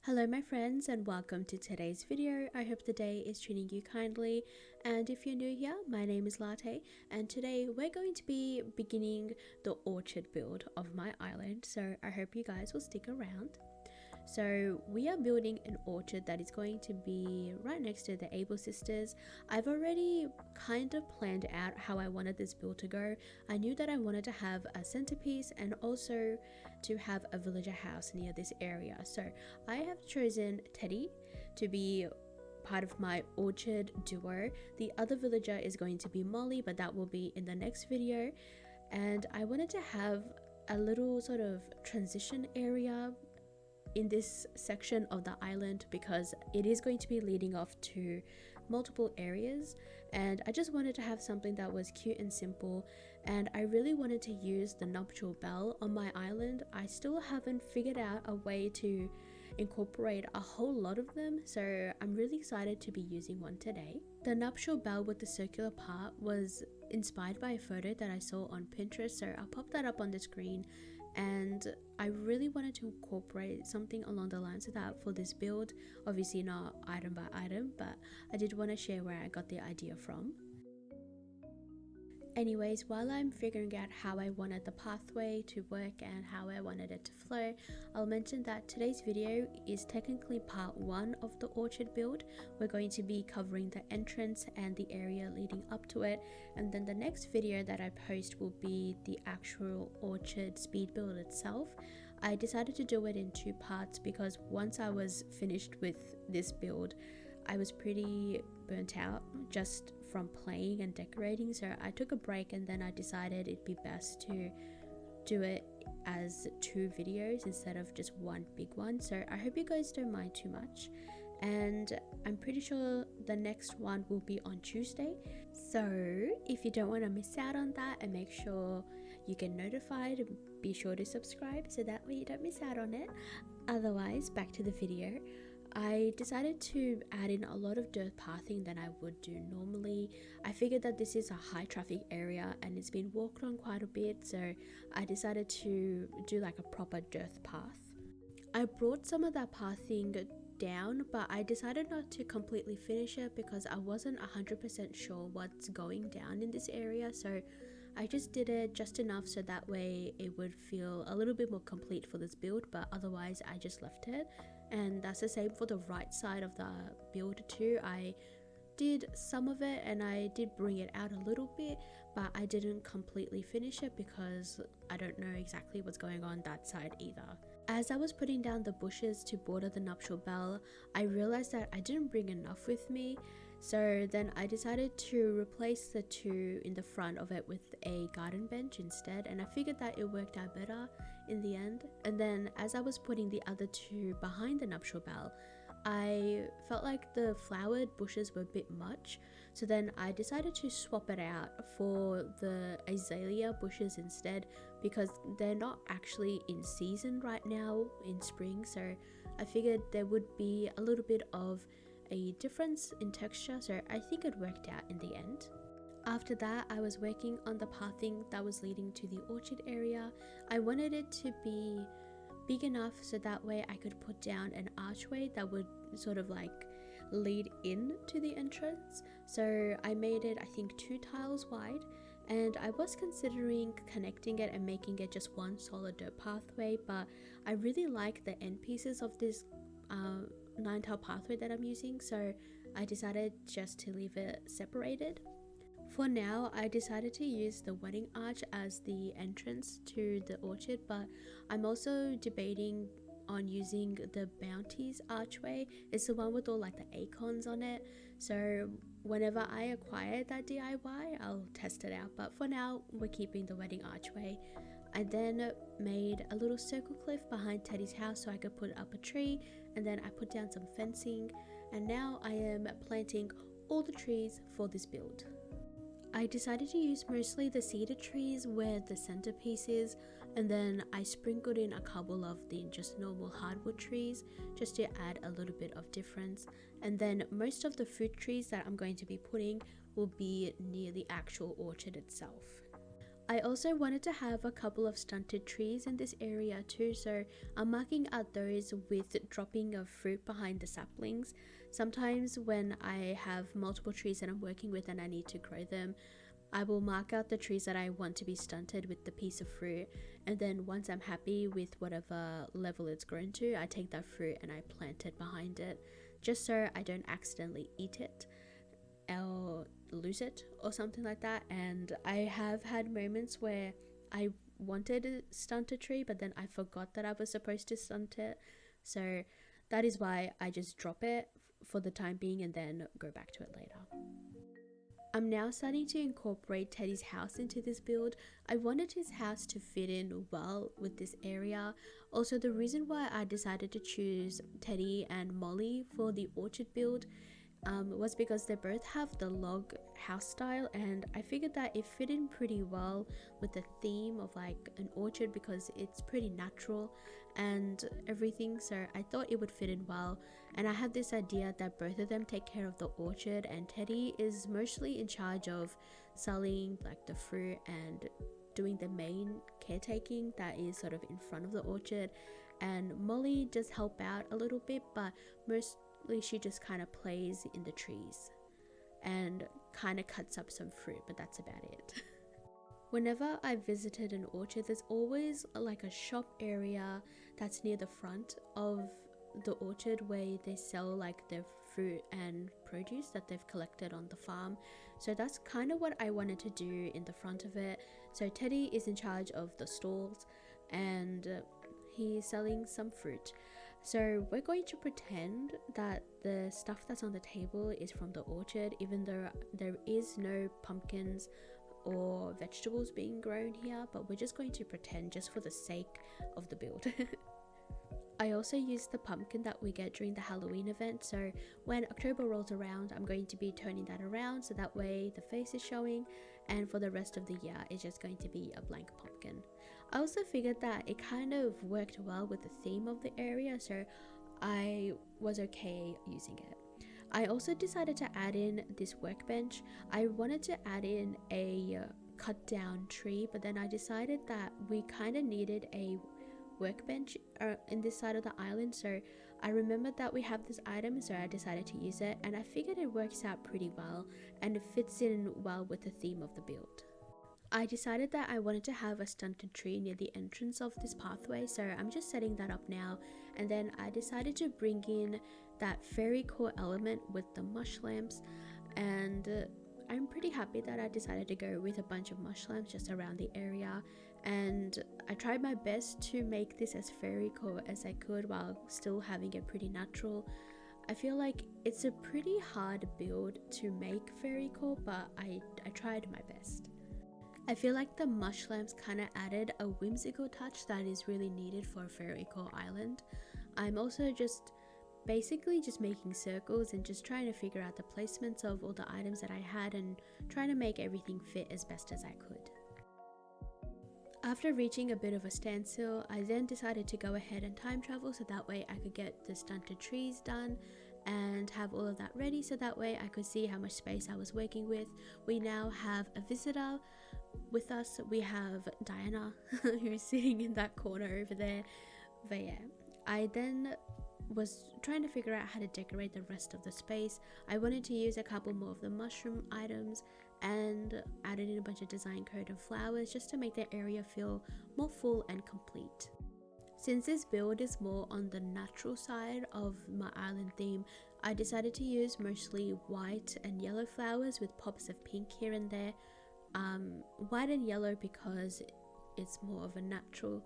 Hello my friends and welcome to today's video. I hope the day is treating you kindly, and if you're new here, my name is Latte and today we're going to be beginning the orchard build of my island, so I hope you guys will stick around. So we are building an orchard that is going to be right next to the Able sisters. I've already kind of planned out how I wanted this build to go. I knew that I wanted to have a centerpiece and also to have a villager house near this area. So I have chosen Teddy to be part of my orchard duo. The other villager is going to be Molly, but that will be in the next video. And I wanted to have a little sort of transition area in this section of the island because it is going to be leading off to multiple areas, and I just wanted to have something that was cute and simple, and I really wanted to use the nuptial bell on my island. I still haven't figured out a way to incorporate a whole lot of them, so I'm really excited to be using one today. The nuptial bell with the circular part was inspired by a photo that I saw on Pinterest, so I'll pop that up on the screen, and I really wanted to incorporate something along the lines of that for this build. Obviously not item by item, but I did want to share where I got the idea from. Anyways, while I'm figuring out how I wanted the pathway to work and how I wanted it to flow, I'll mention that today's video is technically part 1 of the orchard build. We're going to be covering the entrance and the area leading up to it, and then the next video that I post will be the actual orchard speed build itself. I decided to do it in 2 parts because once I was finished with this build, I was pretty burnt out just from playing and decorating, so I took a break and then I decided it'd be best to do it as 2 videos instead of just one big one. So I hope you guys don't mind too much, and I'm pretty sure the next one will be on Tuesday, so if you don't want to miss out on that and make sure you get notified, be sure to subscribe so that way you don't miss out on it. Otherwise, back to the video. I decided to add in a lot of dirt pathing than I would do normally. I figured that this is a high traffic area and it's been walked on quite a bit, so I decided to do like a proper dirt path. I brought some of that pathing down, but I decided not to completely finish it because I wasn't 100% sure what's going down in this area, so I just did it just enough so that way it would feel a little bit more complete for this build, but otherwise I just left it. And that's the same for the right side of the build too. I did some of it and I did bring it out a little bit, but I didn't completely finish it because I don't know exactly what's going on that side either. As I was putting down the bushes to border the nuptial bell, I realized that I didn't bring enough with me, so then I decided to replace the 2 in the front of it with a garden bench instead, and I figured that it worked out better in the end. And then as I was putting the other 2 behind the nuptial bell, I felt like the flowered bushes were a bit much, so then I decided to swap it out for the azalea bushes instead because they're not actually in season right now in spring, so I figured there would be a little bit of a difference in texture, so I think it worked out in the end. After that, I was working on the pathing that was leading to the orchard area. I wanted it to be big enough so that way I could put down an archway that would sort of like lead in to the entrance. So I made it, I think, 2 tiles wide, and I was considering connecting it and making it just one solid dirt pathway, but I really like the end pieces of this 9-tile pathway that I'm using, so I decided just to leave it separated. For now, I decided to use the wedding arch as the entrance to the orchard, but I'm also debating on using the Bounties archway. It's the one with all like the acorns on it, so whenever I acquire that DIY, I'll test it out, but for now we're keeping the wedding archway. I then made a little circle cliff behind Teddy's house so I could put up a tree, and then I put down some fencing, and now I am planting all the trees for this build. I decided to use mostly the cedar trees where the centerpiece is, and then I sprinkled in a couple of the just normal hardwood trees just to add a little bit of difference, and then most of the fruit trees that I'm going to be putting will be near the actual orchard itself. I also wanted to have a couple of stunted trees in this area too, so I'm marking out those with dropping of fruit behind the saplings. Sometimes when I have multiple trees that I'm working with and I need to grow them, I will mark out the trees that I want to be stunted with the piece of fruit, and then once I'm happy with whatever level it's grown to, I take that fruit and I plant it behind it, just so I don't accidentally eat it or lose it or something like that. And I have had moments where I wanted to stunt a tree, but then I forgot that I was supposed to stunt it, so that is why I just drop it for the time being and then go back to it later. I'm now starting to incorporate Teddy's house into this build. I wanted his house to fit in well with this area. Also, the reason why I decided to choose Teddy and Molly for the orchard build was because they both have the log house style, and I figured that it fit in pretty well with the theme of like an orchard because it's pretty natural and everything, so I thought it would fit in well. And I have this idea that both of them take care of the orchard, and Teddy is mostly in charge of selling like the fruit and doing the main caretaking that is sort of in front of the orchard, and Molly does help out a little bit, but mostly she just kind of plays in the trees and kind of cuts up some fruit, but that's about it. Whenever I visited an orchard, there's always like a shop area that's near the front of the orchard where they sell like their fruit and produce that they've collected on the farm. So that's kind of what I wanted to do in the front of it. So Teddy is in charge of the stalls and he's selling some fruit. So we're going to pretend that the stuff that's on the table is from the orchard, even though there is no pumpkins or vegetables being grown here, but we're just going to pretend just for the sake of the build. I also used the pumpkin that we get during the Halloween event, so when October rolls around, I'm going to be turning that around so that way the face is showing, and for the rest of the year it's just going to be a blank pumpkin. I also figured that it kind of worked well with the theme of the area, so I was okay using it. I also decided to add in this workbench. I wanted to add in a cut down tree, but then I decided that we kind of needed a workbench in this side of the island, so I remembered that we have this item, so I decided to use it, and I figured it works out pretty well and it fits in well with the theme of the build. I decided that I wanted to have a stunted tree near the entrance of this pathway, so I'm just setting that up now, and then I decided to bring in that Fairycore element with the mush lamps, and I'm pretty happy that I decided to go with a bunch of mush lamps just around the area, and I tried my best to make this as Fairycore as I could while still having it pretty natural. I feel like it's a pretty hard build to make Fairycore, but I tried my best. I feel like the mush lamps kind of added a whimsical touch that is really needed for a Fairycore island. I'm also basically just making circles and just trying to figure out the placements of all the items that I had and trying to make everything fit as best as I could. After reaching a bit of a standstill, I then decided to go ahead and time travel so that way I could get the stunted trees done and have all of that ready so that way I could see how much space I was working with. We now have a visitor with us. We have Diana who's sitting in that corner over there. But yeah, I then was trying to figure out how to decorate the rest of the space. I wanted to use a couple more of the mushroom items and added in a bunch of design code and flowers just to make the area feel more full and complete. Since this build is more on the natural side of my island theme, I decided to use mostly white and yellow flowers with pops of pink here and there. White and yellow because it's more of a natural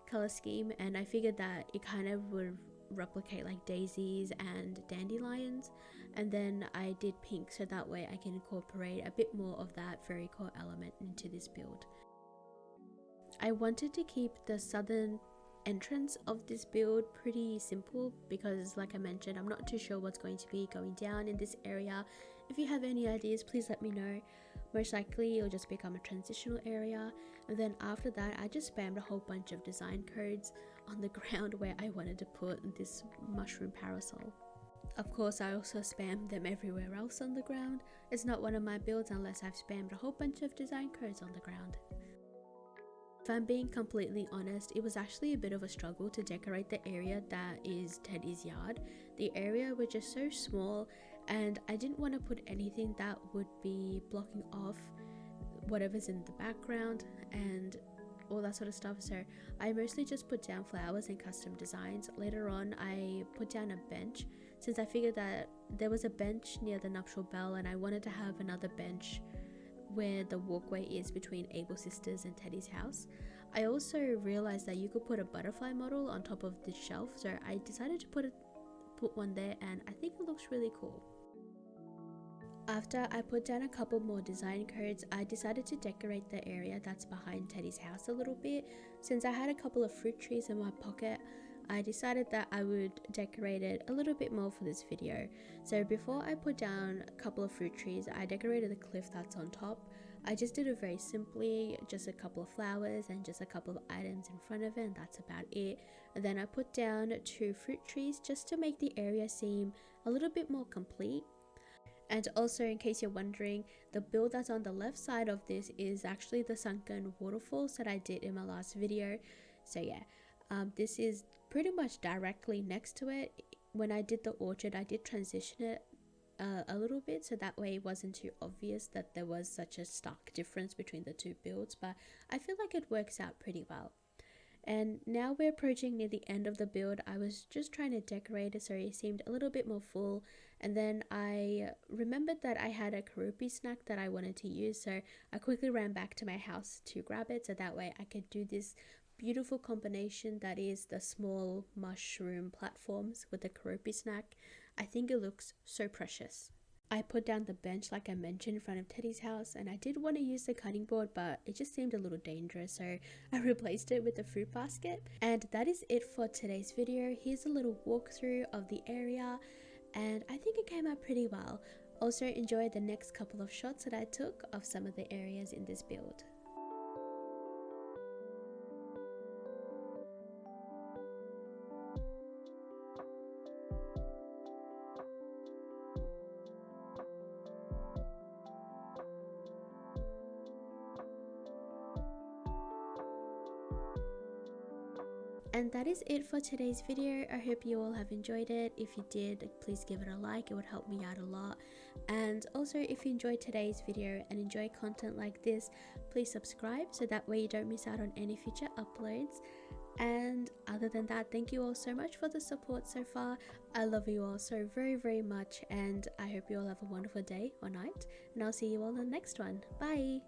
color scheme, and I figured that it kind of would replicate like daisies and dandelions, and then I did pink so that way I can incorporate a bit more of that Fairycore element into this build. I wanted to keep the southern entrance of this build pretty simple because, like I mentioned, I'm not too sure what's going to be going down in this area. If you have any ideas, please let me know. Most likely it'll just become a transitional area, and then after that I just spammed a whole bunch of design codes on the ground where I wanted to put this mushroom parasol. Of course, I also spammed them everywhere else on the ground. It's not one of my builds unless I've spammed a whole bunch of design codes on the ground. If I'm being completely honest, it was actually a bit of a struggle to decorate the area that is Teddy's yard. The area was just so small, and I didn't want to put anything that would be blocking off whatever's in the background and all that sort of stuff. So I mostly just put down flowers and custom designs. Later on I put down a bench, since I figured that there was a bench near the nuptial bell and I wanted to have another bench where the walkway is between Able Sisters and Teddy's house. I also realized that you could put a butterfly model on top of this shelf, so I decided to put one there, and I think it looks really cool. After I put down a couple more design codes, I decided to decorate the area that's behind Teddy's house a little bit. Since I had a couple of fruit trees in my pocket, I decided that I would decorate it a little bit more for this video. So before I put down a couple of fruit trees, I decorated the cliff that's on top. I just did it very simply, just a couple of flowers and just a couple of items in front of it, and that's about it. And then I put down 2 fruit trees just to make the area seem a little bit more complete. And also, in case you're wondering, the build that's on the left side of this is actually the sunken waterfalls that I did in my last video. So yeah, this is pretty much directly next to it. When I did the orchard, I did transition it a little bit, so that way it wasn't too obvious that there was such a stark difference between the 2 builds, but I feel like it works out pretty well. And now we're approaching near the end of the build. I was just trying to decorate it so it seemed a little bit more full, and then I remembered that I had a Karupi snack that I wanted to use, so I quickly ran back to my house to grab it so that way I could do this beautiful combination that is the small mushroom platforms with the Karupi snack. I think it looks so precious. I put down the bench like I mentioned in front of Teddy's house, and I did want to use the cutting board, but it just seemed a little dangerous, so I replaced it with the fruit basket. And that is it for today's video. Here's a little walkthrough of the area, and I think it came out pretty well. Also enjoy the next couple of shots that I took of some of the areas in this build. And that is it for today's video. I hope you all have enjoyed it. If you did, please give it a like, it would help me out a lot. And also, if you enjoyed today's video and enjoy content like this, please subscribe so that way you don't miss out on any future uploads. And other than that, thank you all so much for the support so far. I love you all so very much, and I hope you all have a wonderful day or night, and I'll see you all in the next one. Bye.